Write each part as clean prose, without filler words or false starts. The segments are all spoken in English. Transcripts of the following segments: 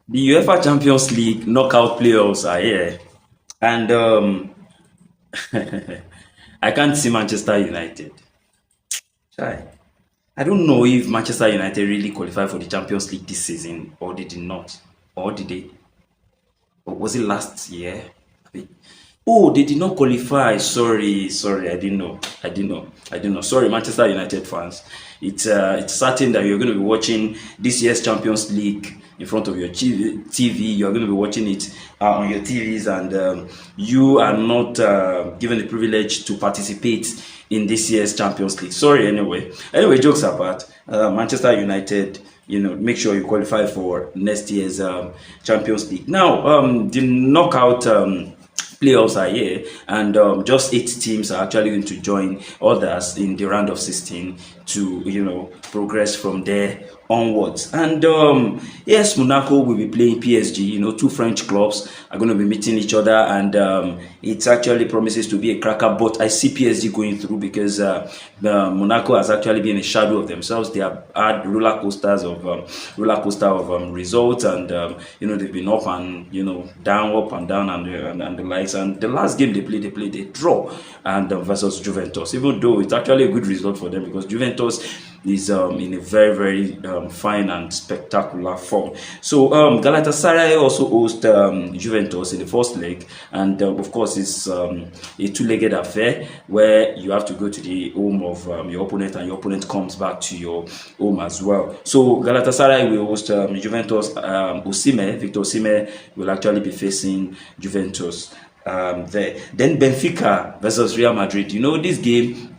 The UEFA Champions League knockout playoffs are here, and I can't see Manchester United. Try. I don't know if Manchester United really qualified for the Champions League this season, or they did not, or did they? Or was it last year? Oh, they did not qualify. Sorry, I didn't know. I didn't know. Sorry, Manchester United fans. It's certain that you're going to be watching this year's Champions League in front of your TV. You're going to be watching it on your TVs, and you are not given the privilege to participate in this year's Champions League. Sorry, anyway. Anyway, jokes apart, Manchester United, make sure you qualify for next year's Champions League. Now, the knockout playoffs are here, and just 8 teams are actually going to join others in the round of 16 to progress from there onwards. And yes, Monaco will be playing PSG. Two French clubs are going to be meeting each other, and it actually promises to be a cracker. But I see PSG going through because Monaco has actually been a shadow of themselves. They have had roller coaster of results, and they've been up and down, up and down, and the likes. And the last game they played a draw, and versus Juventus. Even though it's actually a good result for them because Juventus is in a very, very fine and spectacular form. So Galatasaray also host Juventus in the first leg, and of course it's a two-legged affair where you have to go to the home of your opponent, and your opponent comes back to your home as well. So Galatasaray will host Juventus. Victor Osimhen will actually be facing Juventus there. Then Benfica versus Real Madrid. This game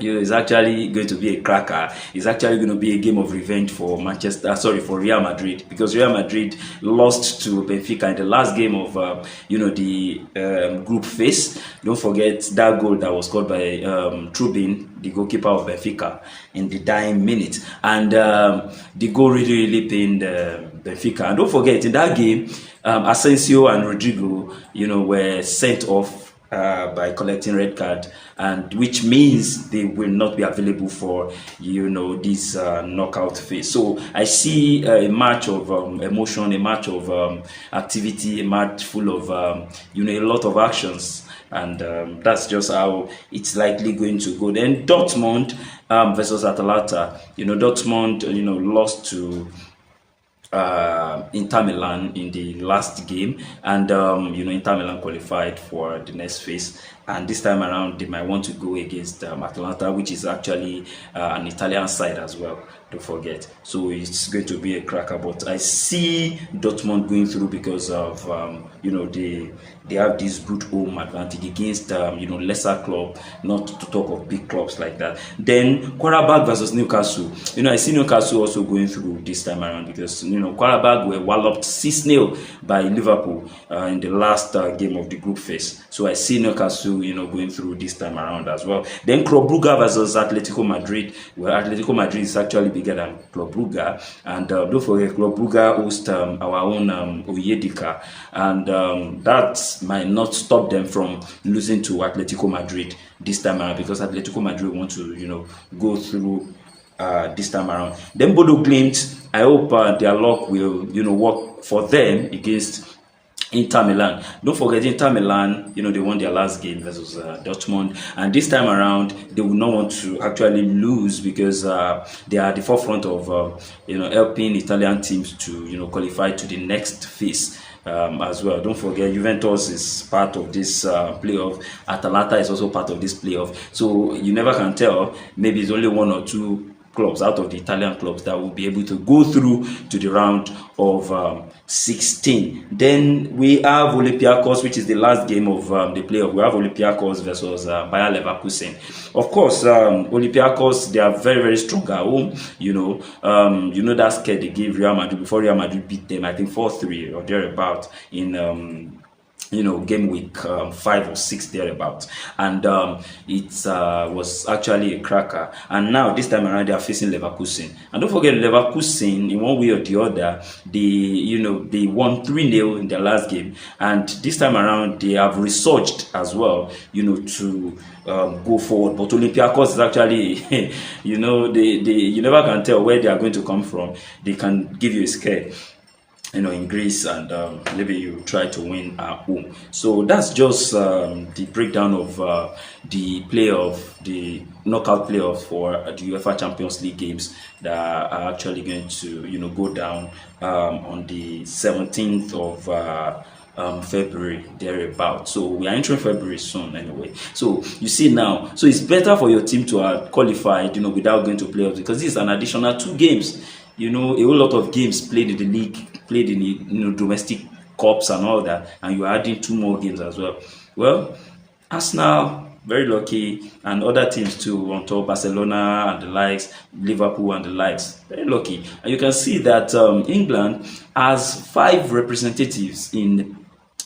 is actually going to be a cracker. It's actually going to be a game of revenge for for Real Madrid, because Real Madrid lost to Benfica in the last game of the group phase. Don't forget that goal that was scored by Trubin, the goalkeeper of Benfica, in the dying minute, and the goal really pained Benfica. And don't forget, in that game, Asensio and Rodrigo, were sent off by collecting red card, and which means they will not be available for this knockout phase. So I see a match of emotion, a match of activity, a match full of a lot of actions, and that's just how it's likely going to go. Then Dortmund versus Atalanta. Dortmund lost to Inter Milan in the last game, and Inter Milan qualified for the next phase, and this time around they might want to go against Atalanta, which is actually an Italian side as well, don't forget. So it's going to be a cracker, but I see Dortmund going through because of they have this good home advantage against lesser club, not to talk of big clubs like that. Then Qarabağ versus Newcastle. I see Newcastle also going through this time around because Qarabağ were walloped 6-0 by Liverpool in the last game of the group phase. So I see Newcastle going through this time around as well. Then Club Brugge versus Atletico Madrid. Well, Atletico Madrid is actually bigger than Club Brugge, and don't forget Club Brugge hosts our own Oyedika, and that might not stop them from losing to Atletico Madrid this time around, because Atletico Madrid want to go through this time around. Then Bodo Glimt, I hope their luck will work for them against Inter Milan. Don't forget, Inter Milan, they won their last game versus Dortmund, and this time around they will not want to actually lose, because they are at the forefront of helping Italian teams to qualify to the next phase. As well. Don't forget, Juventus is part of this playoff. Atalanta is also part of this playoff. So you never can tell. Maybe it's only one or two clubs out of the Italian clubs that will be able to go through to the round of 16. Then we have Olympiacos, which is the last game of the playoff. We have Olympiacos versus Bayer Leverkusen. Of course, Olympiacos, they are very, very strong at home. That scare they gave Real Madrid before Real Madrid beat them, I think 4-3 or thereabout in game week 5 or 6 thereabout, and it was actually a cracker. And now this time around they are facing Leverkusen, and don't forget, Leverkusen, in one way or the other, they won 3-0 in their last game, and this time around they have resurged as well, to go forward. But Olympiacos is actually you never can tell where they are going to come from. They can give you a scare. in Greece, and maybe you try to win at home. So that's just the breakdown of the knockout playoff for the UEFA Champions League games that are actually going to go down on the 17th of February thereabout. So we are entering February soon anyway. So you see now, so it's better for your team to have qualified, without going to playoffs, because this is an additional 2 games. A whole lot of games played in the league, played in the domestic cups and all that, and you're adding 2 more games as well. Well, Arsenal very lucky, and other teams too on top, Barcelona and the likes, Liverpool and the likes, very lucky. And you can see that England has 5 representatives in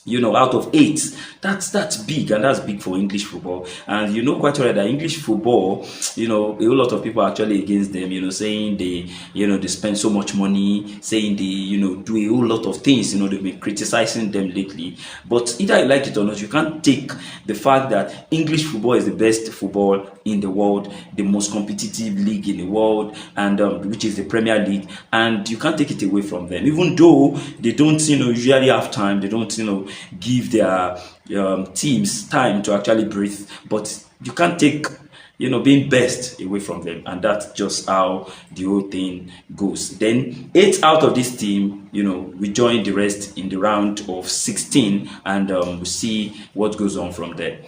out of 8. That's big, and that's big for English football. And quite well that English football, a whole lot of people are actually against them, saying they spend so much money, saying they do a whole lot of things. They've been criticizing them lately. But either you like it or not, you can't take the fact that English football is the best football in the world, the most competitive league in the world, and which is the Premier League, and you can't take it away from them. Even though they don't usually have time, they don't give their teams time to actually breathe, but you can't take being best away from them, and that's just how the whole thing goes. Then 8 out of this team, we join the rest in the round of 16, and we see what goes on from there.